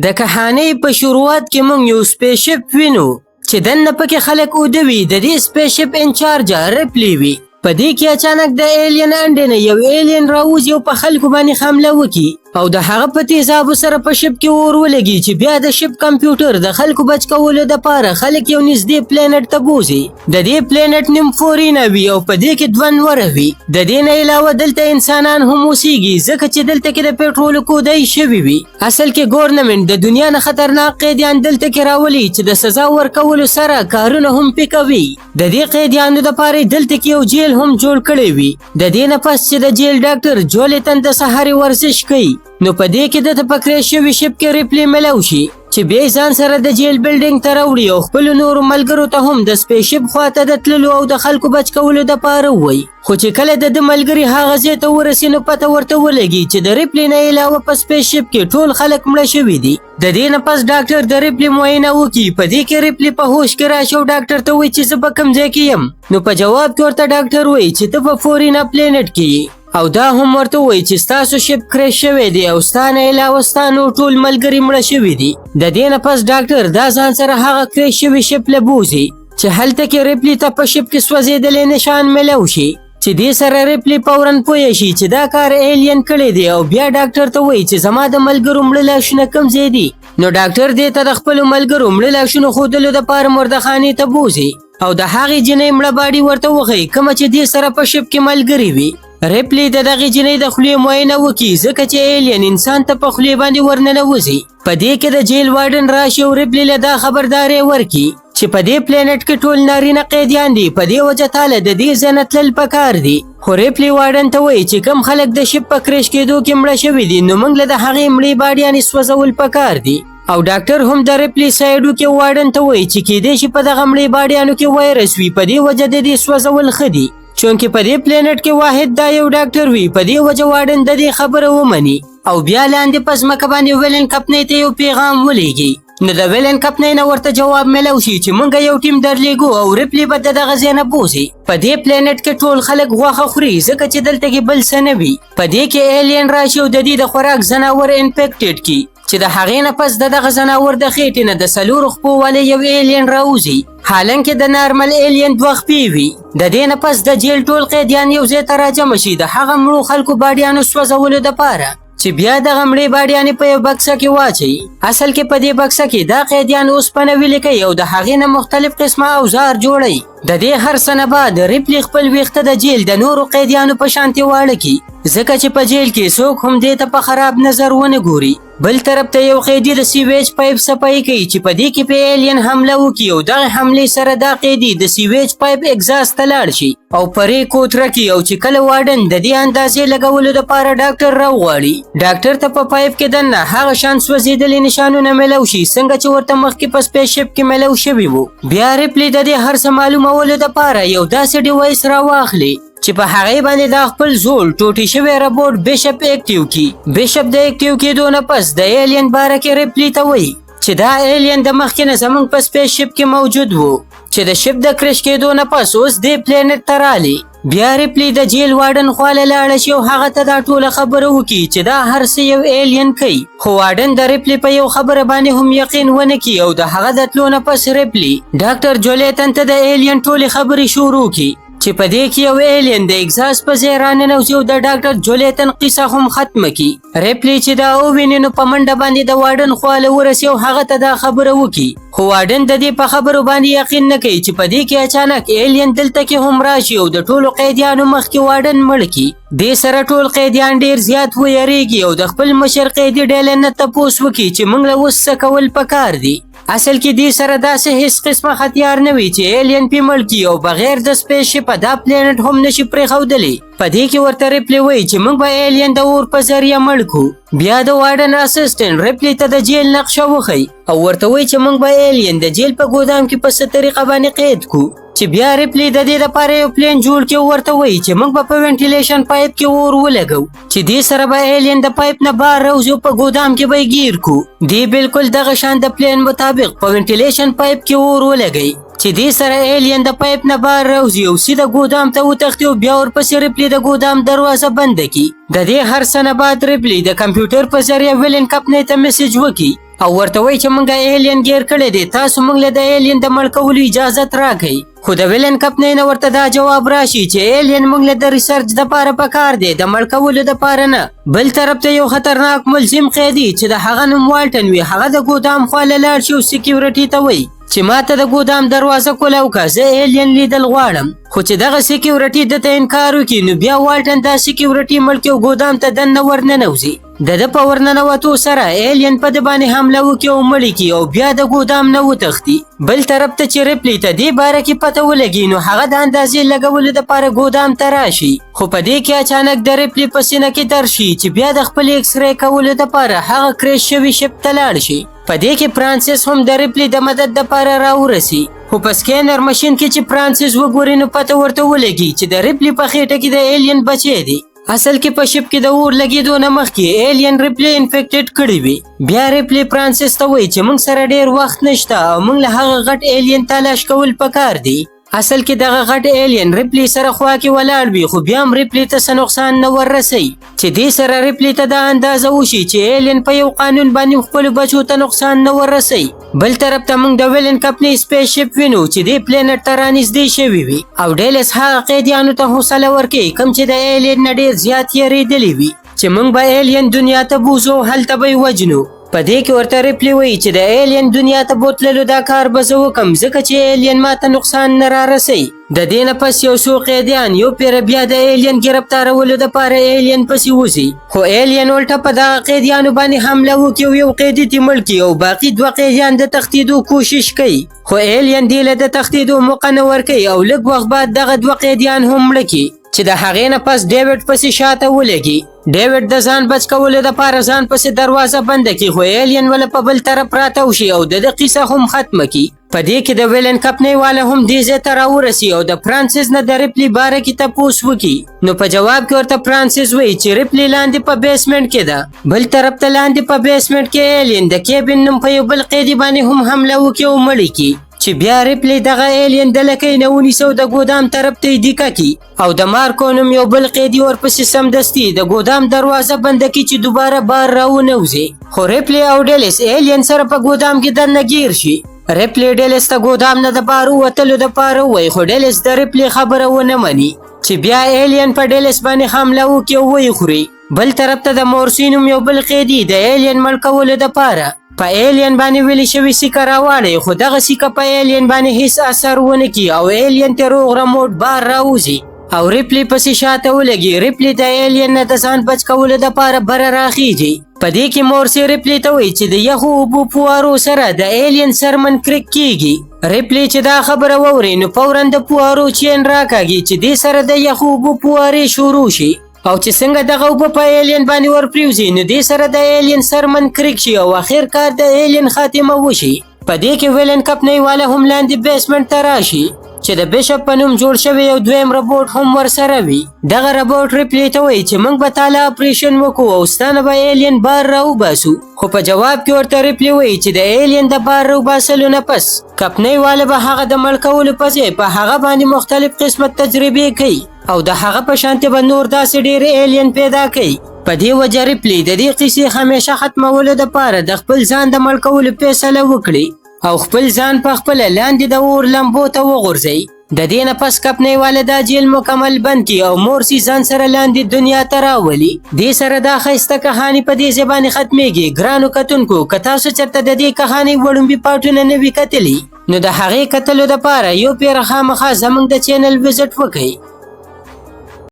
د کهانې په شروعات کې موږ یو سپیسشپ وینو چې دننه پکې خلک اوده وي. د دې سپیسشپ انچارجه ریپلی وي. په دې کې اچانک د ایلین انډې نه یو ایلین راوځي او په خلکو باندې حمله وکړي او د هغه په تیزابو سره په شپ کې اور ولګي چې بیا د شپ کمپیوټر د خلکو بچ کولو دپاره خلک یو نږدې پلانټ ته بوځي. د دې پلانټ نوم فورینا وي او په دې کې 2 نوره وي. د دې نه علاوه دلته انسانان هم اوسیږي ځکه چې دلته کې د پټرولو کودای شوي وي. اصل کې ګورنمنټ د دنیا نه خطرناک قیدیان دلته کې راولي چې د سزا ورکولو سره کارونه هم پې کوي. د دې قیدیانو دپاره دلته کې یو جیل هم جوړ کړی وي. د دې نه پس چې د جیل ډاکټر جولیتن د سهاري ورزش کوي نو په دې کې د تفکر شوی شپ کې ریپلی ملو شي چې بیا ځان سره د جیل بلډینګ ته راوړي او خپل نورو ملګرو ته هم د سپیسشپ خواته د تللو او د خلکو بچ کولو دپاره ووایي. خو چې کله د ملګري هغه ځای ته ورسي نو پته ورته ولګي چې د ریپلی نه علاوه په سپیسشپ کې ټول خلک مړه شوي دي. د دې نه پس ډاکټر د ریپلی معاینه وکړي. په دې کې ریپلی په هوش کې راشي او ډاکټر ته وایي چې زه په کوم ځای کې یم. نو په جواب کې ورته ډاکټر وایي چې ته په فورینا پلانټ کې او دا هم ورته وایي چې ستاسو شپ کریش شوی دی او ستا نه علاوه ستا نور ټول ملګري مړه شوي دي. د دې نه پس ډاکټر دا ځان سره هغه کریش شوي شپ له بوځي چې هلته کې ریپلی ته په شپ کې سوځېدلی نشان ملو شي چې دې سره ریپلی فوراً پوه شي چې دا کار ایلین کړی دی او بیا ډاکټر ته وایي چې زما د ملګرو مړه لاشونه کوم ځای دي. نو ډاکټر دې ته د خپلو ملګرو مړه لاشونو ښودلو دپاره مردخانې ته بوځي او د هغې جنۍ مړه باډي ورته وښیي کومه چې دې سره په شپ کې ملګري وي. ریپلی د دغې جنۍ د خولې معاینه وکړي ځکه چې ایلین انسان ته په خولې باندې ورننوځي. په دې کې د جیل وارډن راشي او ریپلی له دا خبرداری ورکړي چې په دې پلانټ کې ټول نارینه قیدیان دي په دې وجه تاله د دې ځای نه تلل پکار دي. خو ریپلی وارډن ته وایي چې کوم خلک د شپ په کریش کېدو کې مړه شوي دي نو موږ له د هغې مړې باډیانې سوځول پکار دي. او ډاکټر هم د ریپلی سایډو کې وارډن ته وایي چې کیدای شي په دغه مړې باډیانو کې وایرس وي په دې وجه د دې سوځول ښه دي. چونکې په دې پلانټ کې واحد دا یو ډاکټر وي په دې وجه وارډن د دې خبره ومني او بیا لاندې په ځمکه باندې ویلن کمپنۍ ته یو پیغام ولېږي. نو د ویلن کمپنۍ نه ورته جواب ملو شي چې موږ یو ټیم درلیږو او ریپلی به د دغه ځای نه بوځي. په دې پلانټ کې ټول خلک غوښه خوري ځکه چې دلته کې بل څه نه وي. په دې کې ایلین راشي او د دې د خوراک ځناور انفیکټډ کړي چې د هغې نه پس د دغه ځناور د خېټې نه د 4 خپو والی یو ایلین راوځي حالانکه د نارمل ایلین 2 خپې وي. د دې نه پس د جیل ټول قیدیان یو ځای ته راجمع شي د هغه مړو خلکو باډیانو سوځولو دپاره چې بیا دغه مړې باډیانې په یو بکسه کې واچوي. اصل کې په دې بکسه کې دا قیدیان اوسپنه ویلې کوي او د هغې نه مختلف قسمه اوزار جوړوي. د دې هر څه نه بعد ریپلی خپل ویښته د جیل د نورو قیدیانو په شانتې واړه کړي ځکه چې په جیل کې څوک هم دې ته په خراب نظر ونه ګوري. بل طرف ته یو قیدي د سیویج پایپ صفایي کوي چې په دې کې په ایلین حمله وکړي او دغه حملې سره دا قیدي د سیویج پایپ اګزاست ته لاړ شي او پرې کوتره کړي او چې کله وارډن د دې اندازې لګولو دپاره ډاکټر راوغواړي ډاکټر ته په پایپ کې دننه هغه شان سوځېدلي نشانونه ملو شي څنګه چې ورته مخکې په سپیسشپ کې ملو شوي وو. بیا ریپلی د دې هر څه معلومولو دپاره یو داسې ډیوایس راواخلي چې په هغې باندې دا خپل زوړ ټوټې شوی ربوټ بیشپ اکټیو کړي. بیشپ د اکټیو کېدو نه پس د ایلین باره کې ریپلی ته وایي چې دا ایلین د مخکې نه زموږ په سپیسشپ کې موجود وو چې د شپ د کریش کېدو نه پس اوس دې پلانټ ته رالی. بیا ریپلی د جیل وارډن خواله لاړه شي او هغه ته دا ټوله خبره وکړي چې دا هر څه یو ایلین کوي. خو وارډن د ریپلی په یو خبره باندې هم یقین ونه کړي او د هغه د تلو نه پس ریپلی ډاکټر جولیتن ته د ایلین ټولې خبرې شروع کړي چې په دې کې یو ایلین د اګزاست په ځای راننوځي او د ډاکټر جولیتن قصه هم ختمه کړي. ریپلی چې دا وویني نو په منډه باندې د وارډن خواله ورسي او هغه ته دا خبره وکړي. خو وارډن د دې په خبرو باندې یقین نه کوي چې په دې کې اچانک ایلین دلته کې هم راشي او د ټولو قیدیانو مخکې وارډن مړ کړي. دې سره ټول قیدیان ډیر زیات ویریږي او د خپل مشر قیدي ډیلن نه تپوس وکړي چې موږ له اوس څه کول پکار دي. اصل کې دې سره داسې هیڅ قسمه ختیار نه وي چې ایلین پې مړ کړي او بغیر د سپیسشپ دا پلانټ هم نشي پرېښودلی. په دې کې ورته ریپلی وایي چې موږ به ایلین د اور په ذریعه مړ کړو. بیا د وارډن اسسټنټ ریپلی ته د جیل نقشه وښیي او ورته وایي چې موږ به ایلین د جیل په ګودام کې په څه طریقه باندې قید کړو چې بیا ریپلی د دې لپاره یو پلان جوړ کړي او ورته وایي چې موږ به په وینټیلیشن پایپ کې اور ولګو چې دې سره به ایلین د پایپ نه بهر راوځي او په ګودام کې به یې ګیر کړو. دې بالکل دغه شان د پلان مطابق په وینټیلیشن پایپ کې اور ولګوي چې دې سره ایلین د پایپ نه بار راوځي او سیده ګودام ته وتښتي او بیا ورپسې ریپلی د ګودام دروازه بنده کړي. د دې هر څه نه بعد ریپلی د کمپیوټر په ذریعه ویلن کمپنۍ ته میسج وکړي او ورته وایي چې موږ ایلین ګیر کړی دی، تاسو موږ له د ایلین د مړ کولو اجازت راکړئ. خو د ویلن کمپنۍ نه ورته دا جواب راشي چې ایلین موږ له د ریسرچ دپاره پکار دی، د مړ کولو دپاره نه. بل طرف ته یو خطرناک ملزم قیدي چې د هغه نوم والټن وي، هغه د ګودام خواله لاړ شي او سکیورټي ته وایي چې ماته د ګودام دروازه کولاو که زه ایلین لیدل غواړم. خو چې دغه سکیورټي دته انکار وکړي نو بیا والټن دا سکیورټي مړ کړي او ګودام ته دننه ورننوځي. د په ورننوتو سره ایلین په د باندې حمله وکړي او مړ کړي او بیا د ګودام نه وتښتي. بل طرف ته چې ریپلی ته دې باره کې پته ولګي نو هغه د اندازې لګولو دپاره ګودام ته راشي. خو په دې کې اچانک د ریپلی په سینه کې درد شي چې بیا د خپل ایکس ری کولو دپاره هغه کریش شوي شپ ته لاړ شي. په دې کې فرانسیس هم د ریپلی د مدد دپاره راورسي. خو په سکینر ماشین کې چې فرانسیس وګوري نو پته ورته ولګي چې د ریپلی په خېټه کې د ایلین بچی دی. اصل کې په شپ کې د اور لګېدو نه مخکې ایلین ریپلی انفیکټډ کړی وي. بیا ریپلی فرانسیس ته وایي چې موږ سره ډیر وخت نشته او موږ له هغه غټ ایلین تلاش کول پکار دی. اصل کې دغه غټ ایلین ریپلی سره خوا کې ولاړ وي خو بیا هم ریپلی ته څه نقصان نه وررسوي چې دې سره ریپلی ته دا اندازه وشي چې ایلین په یو قانون باندې خپلو بچو ته نقصان نه وررسوي. بل طرف ته موږ د ویلن کمپنۍ سپیس شپ وینو چې دې پلینټ ته رانږدې شوي وي او ډیلس هغه قیدیانو ته حوصله ورکوي کوم چې د ایلین نه ډېر زیات یېرېدلي وي چې موږ به ایلین دنیا ته بوځو هلته به یې وجنو. په دې کې ورته ریپلی وایي چې د ایلین دنیا ته بوتللو دا کار به زه وکړم ځکه چې ایلین ماته نقصان نه رارسوي. د دې نه پس یو څو قیدیان یو پیره بیا د ایلین ګرفتارولو دپاره ایلین پسې وځي. خو ایلین الټه په دغه قیدیانو باندې حمله وکړي او یو قیدي ترې مړ کړي او باقي دوه قیدیان د تښتېدو کوشش کوي. خو ایلین دې له د تښتېدو موقع نه ورکوي او لږ وخت بعد دغه دوه قیدیان هم مړه کړي چې د هغې نه پس ډیوډ پسې شاته ولګي. ډیوډ د ځان بچ کولو دپاره ځان پسې دروازه بنده کړي خو ایلین وله په بل طرف راتاو شي او د ده قیصه هم ختمه کړي. په دې کې د ویلن کمپنۍ والا هم دې ځای ته راورسي او د فرانسیس نه د ریپلی باره کې تپوس وکړي. نو په جواب کې ورته فرانسیس وایي چې ریپلی لاندې په بیسمنټ کې ده. بل طرف ته لاندې په بیسمنټ کې ایلین د کیبن نوم په یو بل قیدي باندې هم حمله وکړي او مړ کړي چې بیا ریپلی دغه ایلین د لکۍ نه ونیسي او د ګودام طرف ته یې دیکه کړي او د مارکو نوم یو بل قیدي ورپسې سمدستي د ګودام دروازه بنده کړي چې دوباره بار راونوځي. خو ریپلی او ډیلس ایلین سره په ګودام کې دننه ګیر شي. ریپلی ډیلس ته ګودام نه د بار وتلو دپاره ووایي خو ډیلس د ریپلی خبره ونه مني چې بیا ایلین په ډیلس باندې حمله وکړي او ویې خوري. بل طرف ته د مورسي نوم یو بل قیدي د ایلین مړ کولو دپاره په ایلین باندې ویلې شوي سیکه راواړی خو دغه سیکه په ایلین باندې هیڅ اثر ونه کړي او ایلین ته روغ رموټ بار راوځي او ریپلی پسې شاته ولګي. ریپلی د ایلین نه د ځان بچ کولو دپاره بره راخیږي. په دې کې مورسي ریپلی ته وایي چې د یخو اوبو پوارو سره د ایلین سر منکرک کیږي. ریپلی چې دا خبره واوري نو فورا د پوارو چین راکاږي چې دې سره د یخو اوبو پوارې شروع شي او چې څنګه دغه اوبه په ایلین باندې ورپریوځي نو دې سره د ایلین سر منکرک شي او اخر کار د ایلین خاتمه وشي. په دې کې ویلن کمپنۍ والا هم لاندې بیسمنټ ته راشي چې د بیشپ په نوم جوړ شوی یو دویم ربوټ هم ورسره وي. دغه ربوټ ریپلی ته وایي چې موږ به تاله اپریشن وکړو او ستا نه به ایلین بار راوباسو. خو په جواب کې ورته ریپلی وایي چې د ایلین د بار راوباسلو نه پس کمپنۍ والا به هغه د مړ کولو په ځای په هغه باندې مختلف قسمه تجربې کوي او د هغه په شانتې به نور داسې ډېر ایلین پیدا کوي. په دې وجه ریپلی د دې قیسې همیشه ختمولو دپاره د خپل ځان د مړ کولو فیصله وکړي او خپل ځان په خپله لاندې د اور لمبو ته وغورځوي. د دې نه پس کمپنۍ والا دا جیل مکمل بند کړي او مورسي ځان سره لاندې دنیا ته راولي. دې سره دا ښایسته کهاني په دې ځای باندې ختمیږي. ګرانو کتونکو که تاسو چېرته د دې کهانۍ وړومبي پارټونه نه وي کتلي نو د هغې کتلو دپاره یو پیره خامخا زموږ د چینل وزټ وکړئ.